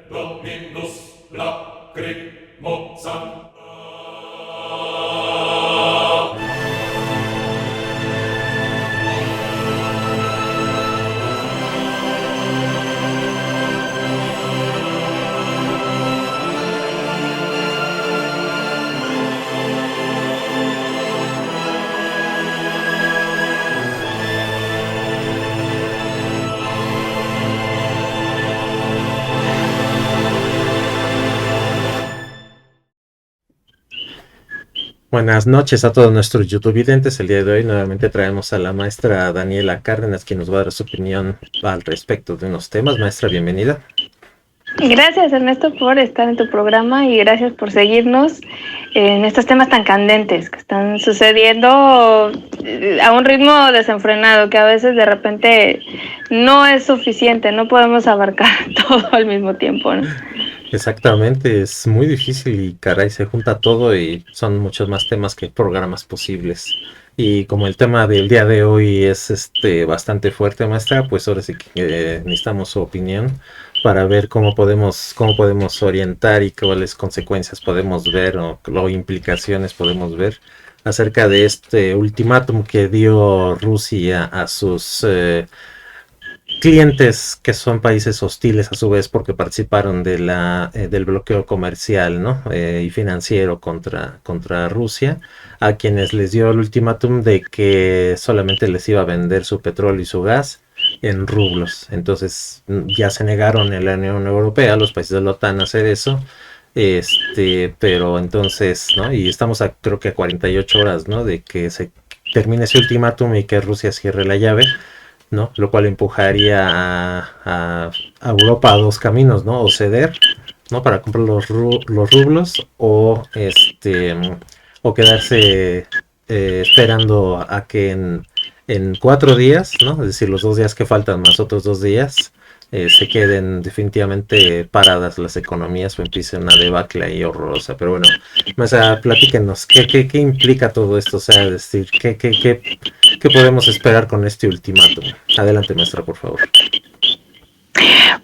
Dominus lacrimosam. Buenas noches a todos nuestros YouTubevidentes. El día de hoy nuevamente traemos a la maestra Daniela Cárdenas, quien nos va a dar su opinión al respecto de unos temas. Maestra, bienvenida. Gracias, Ernesto, por estar en tu programa y gracias por seguirnos en estos temas tan candentes que están sucediendo a un ritmo desenfrenado, que a veces de repente no es suficiente, no podemos abarcar todo al mismo tiempo, ¿no? Exactamente, es muy difícil y caray, se junta todo y son muchos más temas que programas posibles. Y como el tema del día de hoy es bastante fuerte, maestra, pues ahora sí que necesitamos su opinión para ver cómo podemos orientar y cuáles consecuencias podemos ver o implicaciones podemos ver acerca de este ultimátum que dio Rusia a sus clientes que son países hostiles a su vez porque participaron del bloqueo comercial, ¿no? Y financiero contra Rusia, a quienes les dio el ultimátum de que solamente les iba a vender su petróleo y su gas en rublos. Entonces ya se negaron en la Unión Europea, los países de la OTAN, a hacer eso. Pero entonces, ¿no? Y estamos creo que a 48 horas, ¿no? De que se termine ese ultimátum y que Rusia cierre la llave, ¿no? Lo cual empujaría a Europa a dos caminos, ¿no? O ceder, ¿no? Para comprar los rublos o quedarse esperando a que en 4 días, ¿no? Es decir, los 2 días que faltan más otros 2 días, se queden definitivamente paradas las economías o empiece una debacle ahí horrorosa. Pero bueno, o sea, platíquenos, ¿qué implica todo esto? O sea, es decir, ¿qué podemos esperar con este ultimátum? Adelante, maestra, por favor.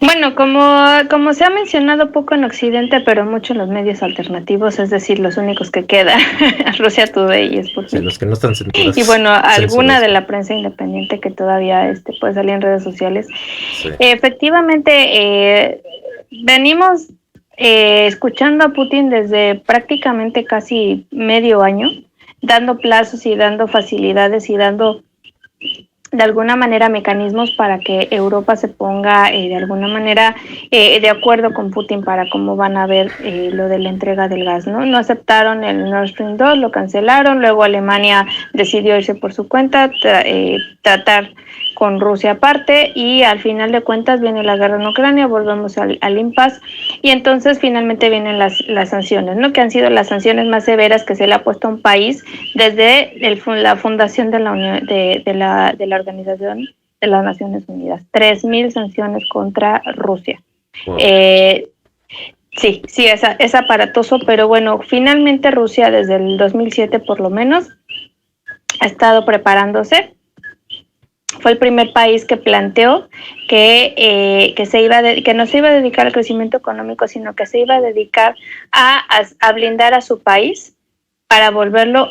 Bueno, como se ha mencionado poco en Occidente, pero mucho en los medios alternativos, es decir, los únicos que quedan, Rusia Today y Sí, Sputnik. los que no están Y bueno, alguna censurados. de la prensa independiente que todavía puede salir en redes sociales. Sí. Efectivamente, venimos escuchando a Putin desde prácticamente casi medio año, dando plazos y dando facilidades y dando de alguna manera mecanismos para que Europa se ponga de alguna manera de acuerdo con Putin para cómo van a ver lo de la entrega del gas, ¿no? No aceptaron el Nord Stream 2, lo cancelaron, luego Alemania decidió irse por su cuenta, tratar con Rusia aparte y al final de cuentas viene la guerra en Ucrania, volvemos al impasse y entonces finalmente vienen las sanciones, ¿no? Que han sido las sanciones más severas que se le ha puesto a un país desde la fundación de la Unión, de la Organización de las Naciones Unidas. 3.000 sanciones contra Rusia. Wow. Sí, es aparatoso, pero bueno, finalmente Rusia desde el 2007 por lo menos ha estado preparándose. Fue el primer país que planteó que no se iba a dedicar al crecimiento económico, sino que se iba a dedicar a blindar a su país para volverlo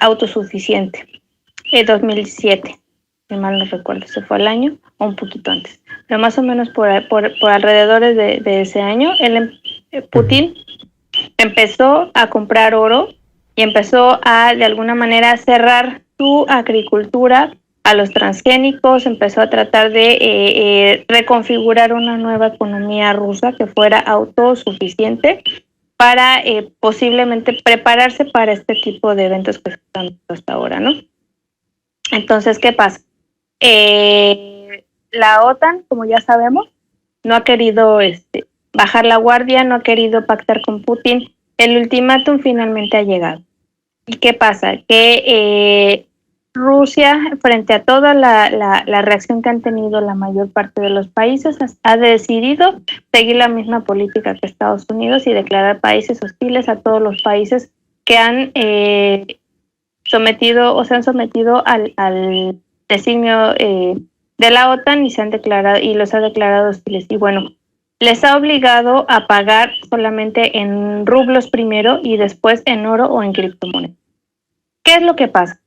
autosuficiente. 2007, si mal no recuerdo, se fue el año o un poquito antes, pero más o menos por alrededores de ese año, Putin empezó a comprar oro y empezó a de alguna manera cerrar su agricultura a los transgénicos, empezó a tratar de reconfigurar una nueva economía rusa que fuera autosuficiente para posiblemente prepararse para este tipo de eventos que están hasta ahora, ¿no? Entonces, ¿qué pasa? La OTAN, como ya sabemos, no ha querido bajar la guardia, no ha querido pactar con Putin. El ultimátum finalmente ha llegado. ¿Y qué pasa? Que Rusia, frente a toda la reacción que han tenido la mayor parte de los países, ha decidido seguir la misma política que Estados Unidos y declarar países hostiles a todos los países que han sometido o se han sometido al designio de la OTAN y los ha declarado hostiles. Y bueno, les ha obligado a pagar solamente en rublos primero y después en oro o en criptomonedas. ¿Qué es lo que pasa?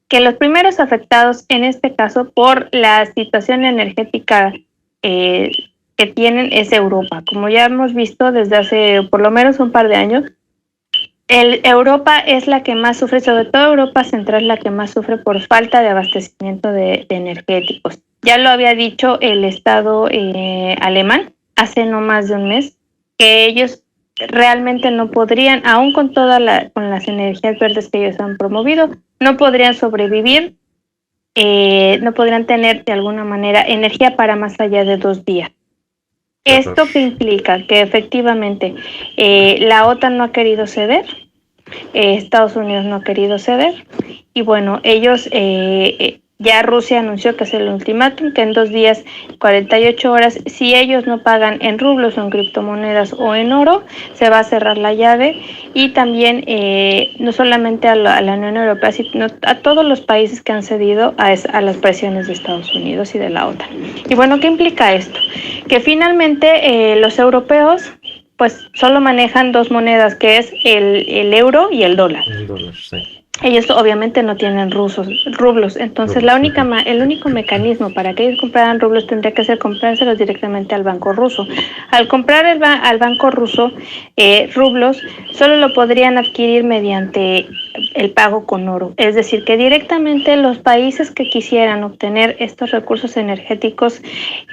Que los primeros afectados en este caso por la situación energética que tienen es Europa. Como ya hemos visto desde hace por lo menos un par de años, Europa es la que más sufre, sobre todo Europa Central, la que más sufre por falta de abastecimiento de energéticos. Ya lo había dicho el Estado alemán hace no más de un mes, que ellos realmente no podrían, aún con con las energías verdes que ellos han promovido, no podrían sobrevivir, no podrían tener de alguna manera energía para más allá de 2 días. ¿Esto qué implica? Que efectivamente la OTAN no ha querido ceder, Estados Unidos no ha querido ceder, y bueno, ellos ya Rusia anunció que es el ultimátum, que en 2 días, 48 horas, si ellos no pagan en rublos o en criptomonedas o en oro, se va a cerrar la llave. Y también no solamente a la Unión Europea, sino a todos los países que han cedido a las presiones de Estados Unidos y de la OTAN. Y bueno, ¿qué implica esto? Que finalmente los europeos pues solo manejan 2 monedas, que es el euro y el dólar. El dólar, sí. Ellos obviamente no tienen rublos, entonces el único mecanismo para que ellos compraran rublos tendría que ser comprárselos directamente al banco ruso. Al comprar al banco ruso rublos, solo lo podrían adquirir mediante el pago con oro, es decir, que directamente los países que quisieran obtener estos recursos energéticos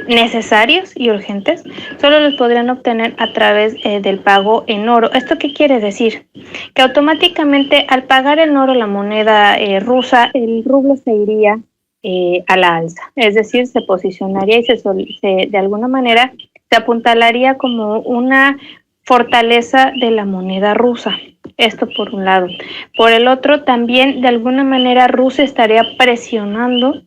necesarios y urgentes, solo los podrían obtener a través del pago en oro. ¿Esto qué quiere decir? Que automáticamente al pagar en oro la moneda rusa, el rublo se iría a la alza, es decir, se posicionaría y de alguna manera se apuntalaría como una fortaleza de la moneda rusa. Esto por un lado. Por el otro, también de alguna manera Rusia estaría presionando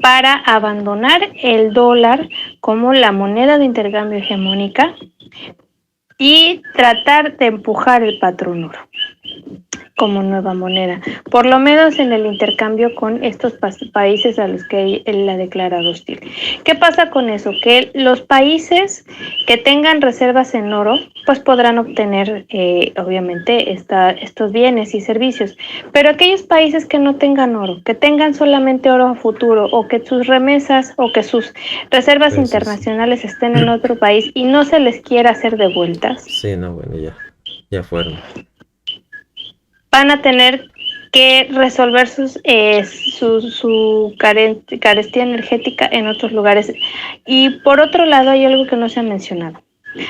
para abandonar el dólar como la moneda de intercambio hegemónica y tratar de empujar el patrón oro como nueva moneda, por lo menos en el intercambio con estos países a los que él ha declarado hostil. ¿Qué pasa con eso? Que los países que tengan reservas en oro, pues podrán obtener obviamente estos bienes y servicios, pero aquellos países que no tengan oro, que tengan solamente oro a futuro, o que sus remesas o que sus reservas internacionales estén en otro país y no se les quiera hacer devueltas. Sí, no, bueno, ya fueron. Van a tener que resolver su carestía energética en otros lugares. Y por otro lado, hay algo que no se ha mencionado.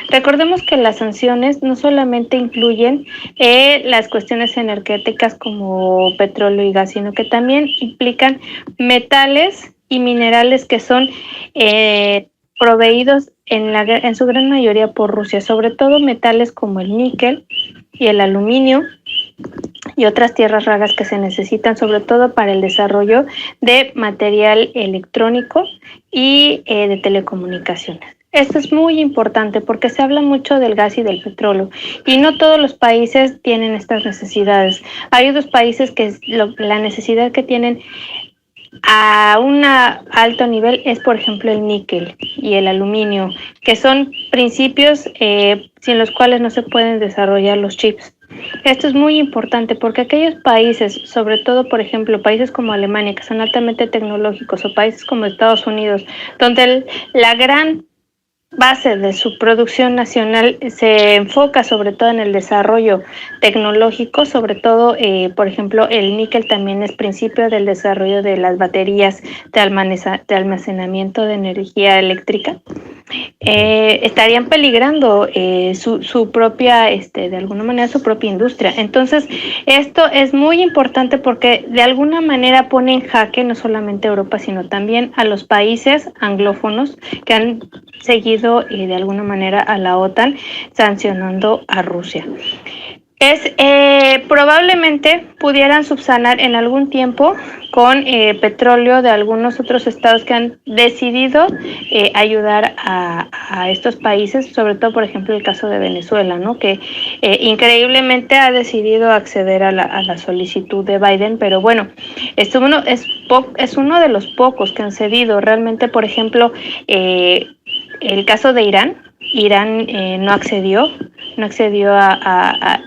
Recordemos que las sanciones no solamente incluyen las cuestiones energéticas como petróleo y gas, sino que también implican metales y minerales que son proveídos en su gran mayoría por Rusia, sobre todo metales como el níquel y el aluminio y otras tierras raras que se necesitan sobre todo para el desarrollo de material electrónico y de telecomunicaciones. Esto es muy importante porque se habla mucho del gas y del petróleo y no todos los países tienen estas necesidades. Hay otros países que la necesidad que tienen a un alto nivel es, por ejemplo, el níquel y el aluminio, que son principios sin los cuales no se pueden desarrollar los chips. Esto es muy importante porque aquellos países, sobre todo, por ejemplo, países como Alemania, que son altamente tecnológicos, o países como Estados Unidos, donde la gran base de su producción nacional se enfoca sobre todo en el desarrollo tecnológico, sobre todo, por ejemplo, el níquel también es principio del desarrollo de las baterías de almacenamiento de energía eléctrica. Estarían peligrando su propia, de alguna manera, su propia industria. Entonces, esto es muy importante porque de alguna manera pone en jaque no solamente a Europa, sino también a los países anglófonos que han seguido de alguna manera a la OTAN sancionando a Rusia. Probablemente pudieran subsanar en algún tiempo con petróleo de algunos otros estados que han decidido ayudar a estos países, sobre todo, por ejemplo, el caso de Venezuela, ¿no? Que increíblemente ha decidido acceder a la solicitud de Biden, pero bueno, es uno de los pocos que han cedido. Realmente, por ejemplo, el caso de Irán no accedió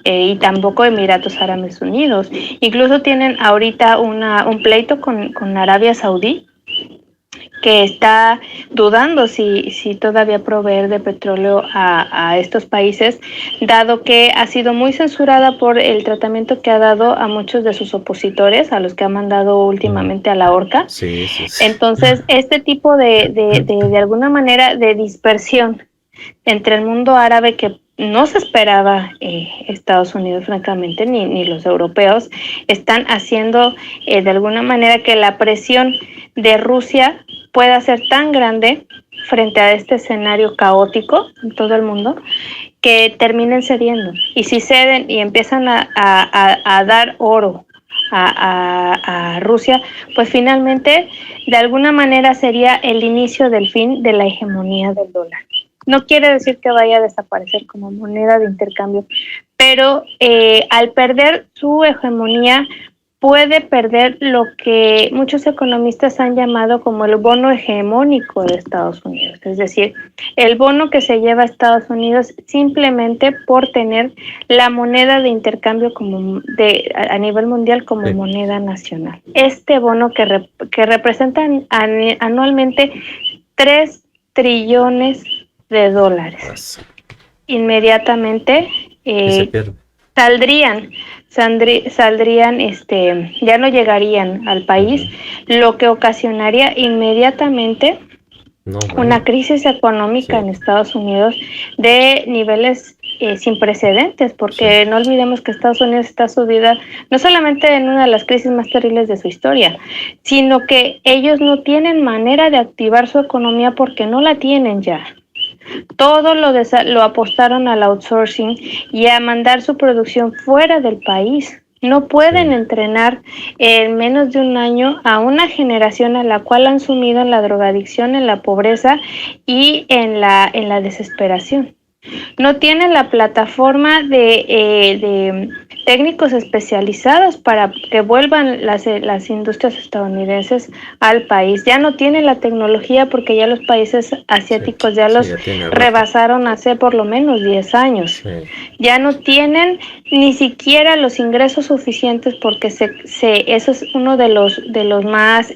y tampoco Emiratos Árabes Unidos. Incluso tienen ahorita un pleito con Arabia Saudí, que está dudando si todavía proveer de petróleo a estos países, dado que ha sido muy censurada por el tratamiento que ha dado a muchos de sus opositores, a los que ha mandado últimamente a la horca. Sí, sí, sí. Entonces, este tipo de alguna manera de dispersión entre el mundo árabe, que no se esperaba Estados Unidos, francamente, ni los europeos, están haciendo de alguna manera que la presión de Rusia pueda ser tan grande frente a este escenario caótico en todo el mundo, que terminen cediendo. Y si ceden y empiezan a dar oro a Rusia, pues finalmente de alguna manera sería el inicio del fin de la hegemonía del dólar. No quiere decir que vaya a desaparecer como moneda de intercambio, pero al perder su hegemonía puede perder lo que muchos economistas han llamado como el bono hegemónico de Estados Unidos, es decir, el bono que se lleva a Estados Unidos simplemente por tener la moneda de intercambio a nivel mundial como Sí. moneda nacional. Este bono que representa anualmente 3 trillones de dólares. Inmediatamente Se pierde. saldrían, ya no llegarían al país, lo que ocasionaría inmediatamente una crisis económica en Estados Unidos de niveles sin precedentes, porque no olvidemos que Estados Unidos está subida no solamente en una de las crisis más terribles de su historia, sino que ellos no tienen manera de activar su economía porque no la tienen ya. Todo lo apostaron al outsourcing y a mandar su producción fuera del país. No pueden entrenar en menos de un año a una generación a la cual han sumido en la drogadicción, en la pobreza y en la desesperación. No tienen la plataforma de técnicos especializados para que vuelvan las industrias estadounidenses al país. Ya no tienen la tecnología porque ya los países asiáticos ya los rebasaron hace por lo menos 10 años. Ya no tienen ni siquiera los ingresos suficientes porque eso es uno de los más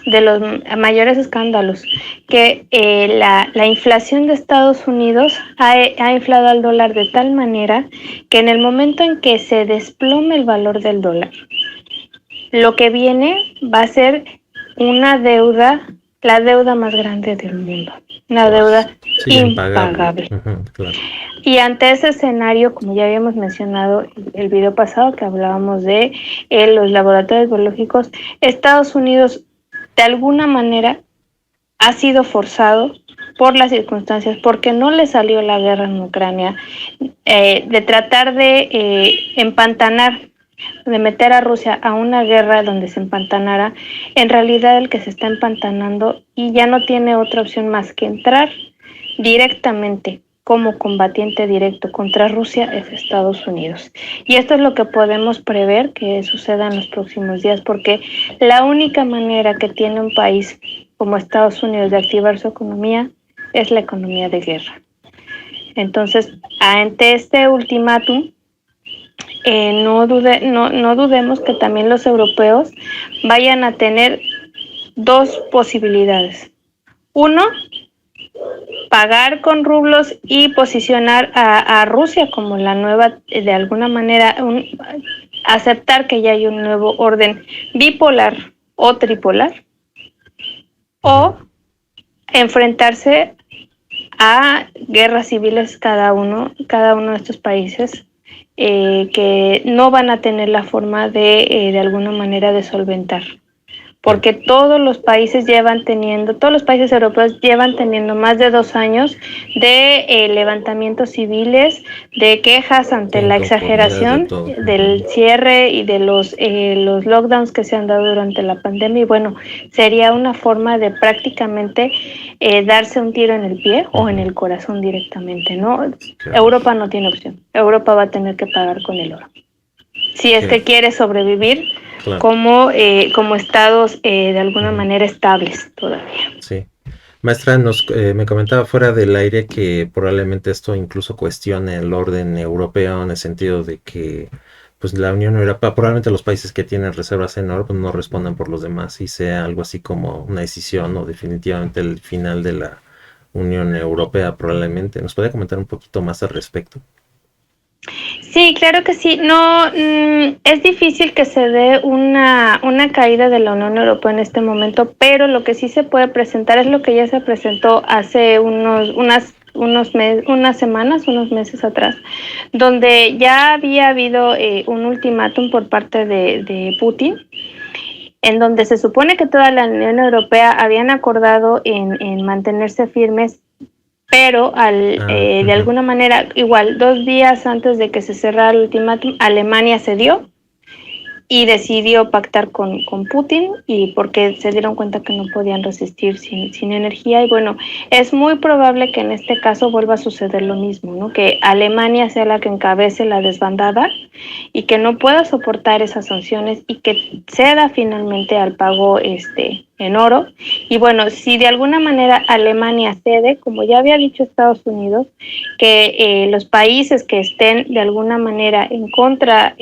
de los mayores escándalos, que la inflación de Estados Unidos ha inflado al dólar de tal manera que en el momento en que se desplome el valor del dólar, lo que viene va a ser una deuda, la deuda más grande del mundo, una deuda impagable. Claro. Y ante ese escenario, como ya habíamos mencionado el video pasado que hablábamos de los laboratorios biológicos, Estados Unidos de alguna manera ha sido forzado por las circunstancias, porque no le salió la guerra en Ucrania, de tratar de empantanar, de meter a Rusia a una guerra donde se empantanara. En realidad el que se está empantanando y ya no tiene otra opción más que entrar directamente como combatiente directo contra Rusia es Estados Unidos. Y esto es lo que podemos prever que suceda en los próximos días, porque la única manera que tiene un país como Estados Unidos de activar su economía es la economía de guerra. Entonces, ante este ultimátum, no dudemos que también los europeos vayan a tener dos posibilidades. Uno, pagar con rublos y posicionar a Rusia como la nueva, de alguna manera, aceptar que ya hay un nuevo orden bipolar o tripolar, o enfrentarse a guerras civiles cada uno de estos países que no van a tener la forma de alguna manera de solventar, porque todos los países europeos llevan teniendo más de 2 años de levantamientos civiles, de quejas ante la exageración del cierre y de los lockdowns que se han dado durante la pandemia. Y bueno, sería una forma de prácticamente darse un tiro en el pie o en el corazón directamente, ¿no? Europa no tiene opción. Europa va a tener que pagar con el oro, si es que quiere sobrevivir como estados de alguna manera estables todavía. Sí. Maestra, me comentaba fuera del aire que probablemente esto incluso cuestione el orden europeo, en el sentido de que pues la Unión Europea, probablemente los países que tienen reservas en oro pues, no respondan por los demás, y sea algo así como una decisión o definitivamente el final de la Unión Europea probablemente. ¿Nos puede comentar un poquito más al respecto? Sí, claro que sí. No, es difícil que se dé una caída de la Unión Europea en este momento, pero lo que sí se puede presentar es lo que ya se presentó hace unas semanas, unos meses atrás, donde ya había habido un ultimátum por parte de Putin, en donde se supone que toda la Unión Europea habían acordado en mantenerse firmes, pero de alguna manera, igual 2 días antes de que se cerrara el ultimátum, Alemania cedió y decidió pactar con Putin, y porque se dieron cuenta que no podían resistir sin energía. Y bueno, es muy probable que en este caso vuelva a suceder lo mismo, ¿no? Que Alemania sea la que encabece la desbandada y que no pueda soportar esas sanciones y que ceda finalmente al pago en oro. Y bueno, si de alguna manera Alemania cede, como ya había dicho Estados Unidos, que los países que estén de alguna manera en contra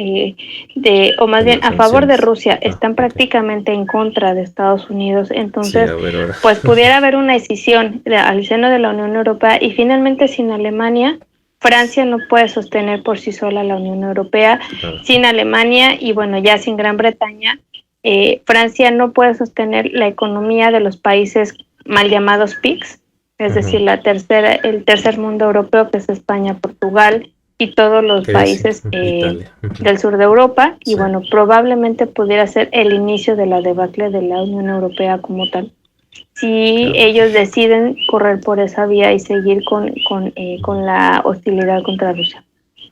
o más bien a favor de Rusia, están prácticamente en contra de Estados Unidos. Entonces, pues pudiera haber una decisión al seno de la Unión Europea, y finalmente sin Alemania, Francia no puede sostener por sí sola la Unión Europea. Sin Alemania y bueno, ya sin Gran Bretaña, Francia no puede sostener la economía de los países mal llamados PIGS, es decir, el tercer mundo europeo, que es España, Portugal y todos los países del sur de Europa. Y bueno, probablemente pudiera ser el inicio de la debacle de la Unión Europea como tal, si ellos deciden correr por esa vía y seguir con la hostilidad contra Rusia.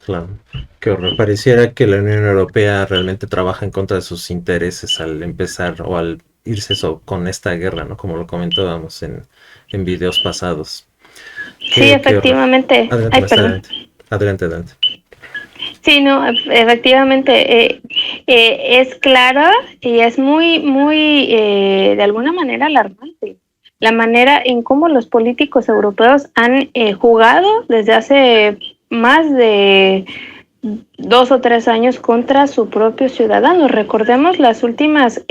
Claro, qué horror. Pareciera que la Unión Europea realmente trabaja en contra de sus intereses al empezar o al irse con esta guerra, ¿no? Como lo comentábamos en videos pasados. Sí, efectivamente. Adelante. Sí, no, efectivamente, es clara y es muy, muy, de alguna manera alarmante la manera en cómo los políticos europeos han jugado desde hace más de 2 o 3 años contra sus propios ciudadanos. Recordemos las últimas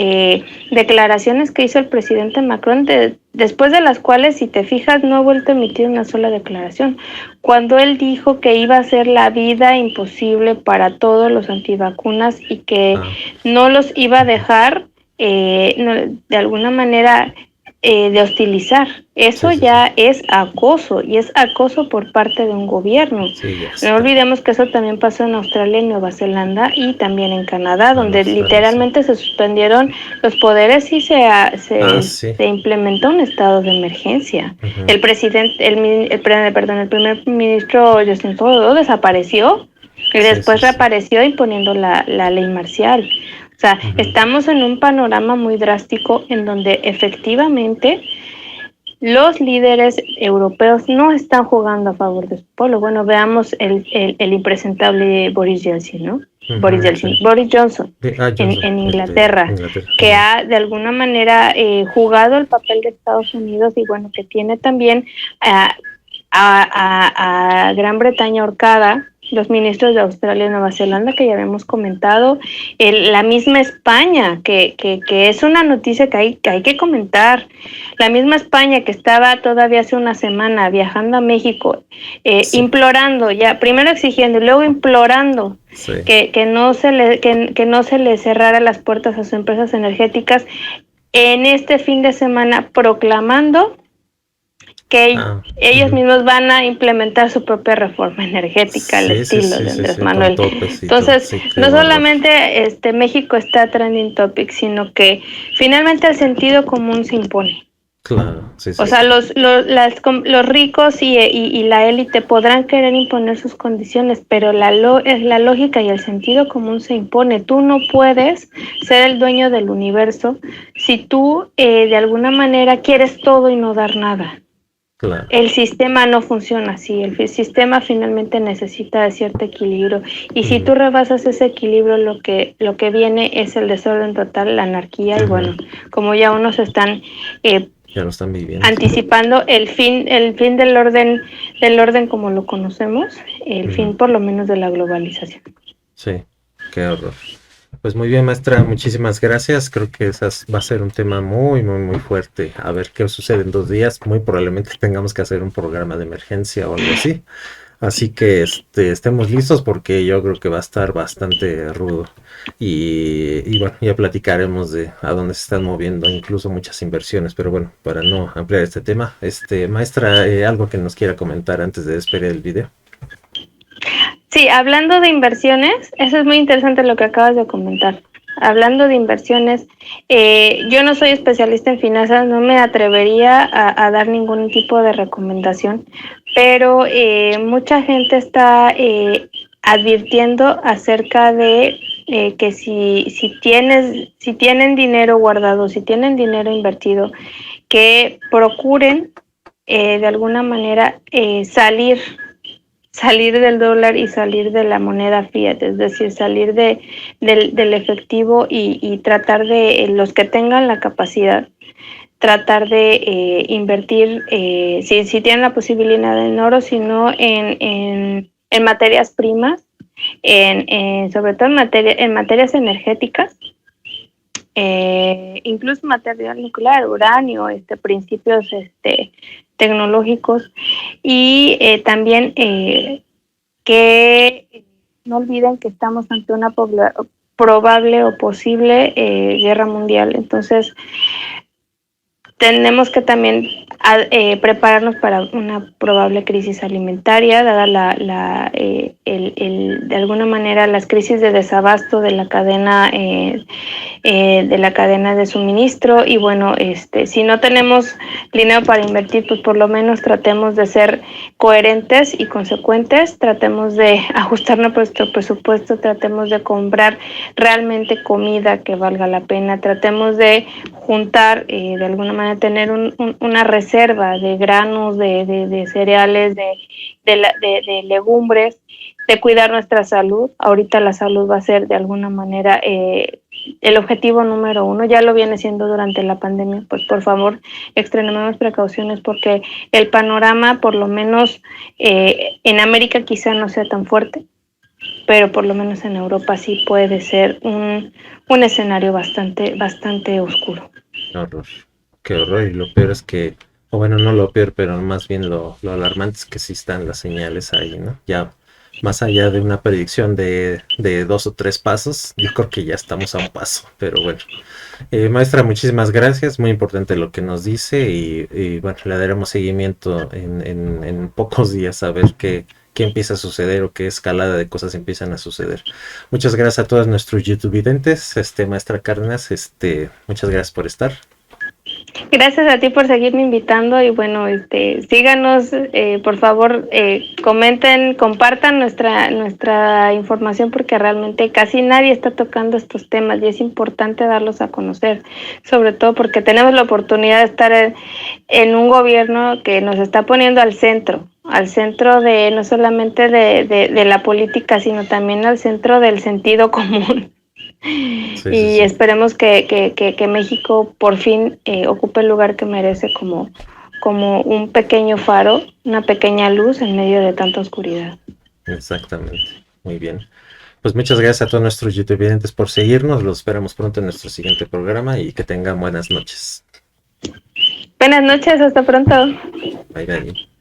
declaraciones que hizo el presidente Macron, después de las cuales, si te fijas, no ha vuelto a emitir una sola declaración. Cuando él dijo que iba a hacer la vida imposible para todos los antivacunas y que no los iba a dejar de alguna manera de hostilizar. Eso ya es acoso, y es acoso por parte de un gobierno. No olvidemos que eso también pasó en Australia, en Nueva Zelanda y también en Canadá, donde literalmente se suspendieron los poderes y se implementó un estado de emergencia. El primer ministro Justin Trudeau desapareció y después reapareció imponiendo la ley marcial. O sea, estamos en un panorama muy drástico en donde efectivamente los líderes europeos no están jugando a favor de su pueblo. Bueno, veamos el impresentable Boris Yeltsin, ¿no? Boris Johnson, en Inglaterra, que ha de alguna manera jugado el papel de Estados Unidos, y bueno, que tiene también a Gran Bretaña ahorcada, los ministros de Australia y Nueva Zelanda, que ya habíamos comentado, la misma España, que es una noticia que hay que comentar, la misma España que estaba todavía hace una semana viajando a México, implorando, ya primero exigiendo y luego implorando que no se le cerrara las puertas a sus empresas energéticas, en este fin de semana proclamando que Ah, ellos ujú. mismos van a implementar su propia reforma energética al Sí, sí, estilo sí, de sí, Andrés sí, con Manuel. topes y todo. Entonces, Sí, qué no horror. solamente México está trending topic, sino que finalmente el sentido común se impone. Claro, sí, O sí, sea, sí. los ricos y la élite podrán querer imponer sus condiciones, pero la lógica y el sentido común se impone. Tú no puedes ser el dueño del universo si tú de alguna manera quieres todo y no dar nada. Claro. El sistema no funciona así, el sistema finalmente necesita de cierto equilibrio y si Ujú, tú rebasas ese equilibrio lo que viene es el desorden total, la anarquía y ujú. bueno, como ya unos están eh, Ya lo están viviendo. anticipando el fin del orden como lo conocemos, el Ujú. fin por lo menos de la globalización. Sí, qué horror. Pues muy bien, maestra, muchísimas gracias. Creo que va a ser un tema muy, muy, muy fuerte. A ver qué sucede en 2 días. Muy probablemente tengamos que hacer un programa de emergencia o algo así. Así que estemos listos porque yo creo que va a estar bastante rudo. Y bueno, ya platicaremos de a dónde se están moviendo, incluso muchas inversiones. Pero bueno, para no ampliar este tema, maestra, algo que nos quiera comentar antes de despedir el video. Sí, hablando de inversiones, eso es muy interesante lo que acabas de comentar. Hablando de inversiones, yo no soy especialista en finanzas, no me atrevería a dar ningún tipo de recomendación, pero mucha gente está advirtiendo acerca de que si tienen dinero guardado, si tienen dinero invertido, que procuren de alguna manera salir del dólar y salir de la moneda fiat, es decir, salir del efectivo y tratar de, los que tengan la capacidad, tratar de invertir, si tienen la posibilidad en oro, sino en materias primas, sobre todo en materias energéticas, incluso material nuclear, uranio, principios tecnológicos y también que no olviden que estamos ante una probable o posible guerra mundial. Entonces, tenemos que también prepararnos para una probable crisis alimentaria, dada de alguna manera las crisis de desabasto de la cadena de suministro y bueno, si no tenemos dinero para invertir, pues por lo menos tratemos de ser coherentes y consecuentes, tratemos de ajustar nuestro presupuesto, tratemos de comprar realmente comida que valga la pena, tratemos de juntar, de alguna manera tener una reserva de granos, de cereales, de legumbres, de cuidar nuestra salud. Ahorita la salud va a ser de alguna manera el objetivo número uno, ya lo viene siendo durante la pandemia, pues por favor extrememos precauciones porque el panorama, por lo menos en América quizá no sea tan fuerte, pero por lo menos en Europa sí puede ser un escenario bastante oscuro. Qué horror. Qué horror. Y lo peor es que, o bueno, no lo peor, pero más bien lo alarmante es que sí están las señales ahí, ¿no? Ya más allá de una predicción de 2 o 3 pasos, yo creo que ya estamos a un paso, pero bueno. Maestra, muchísimas gracias. Muy importante lo que nos dice y bueno, le daremos seguimiento en pocos días a ver qué empieza a suceder o qué escalada de cosas empiezan a suceder. Muchas gracias a todos nuestros YouTube videntes. Maestra Cárdenas, muchas gracias por estar. Gracias a ti por seguirme invitando y bueno, síganos, por favor, comenten, compartan nuestra información porque realmente casi nadie está tocando estos temas y es importante darlos a conocer, sobre todo porque tenemos la oportunidad de estar en un gobierno que nos está poniendo al centro de no solamente de la política, sino también al centro del sentido común. Sí, sí, Y sí. esperemos que México por fin ocupe el lugar que merece como un pequeño faro, una pequeña luz en medio de tanta oscuridad. Exactamente. Muy bien. Pues muchas gracias a todos nuestros YouTube videntes por seguirnos. Los esperamos pronto en nuestro siguiente programa y que tengan buenas noches. Buenas noches, hasta pronto. Bye bye.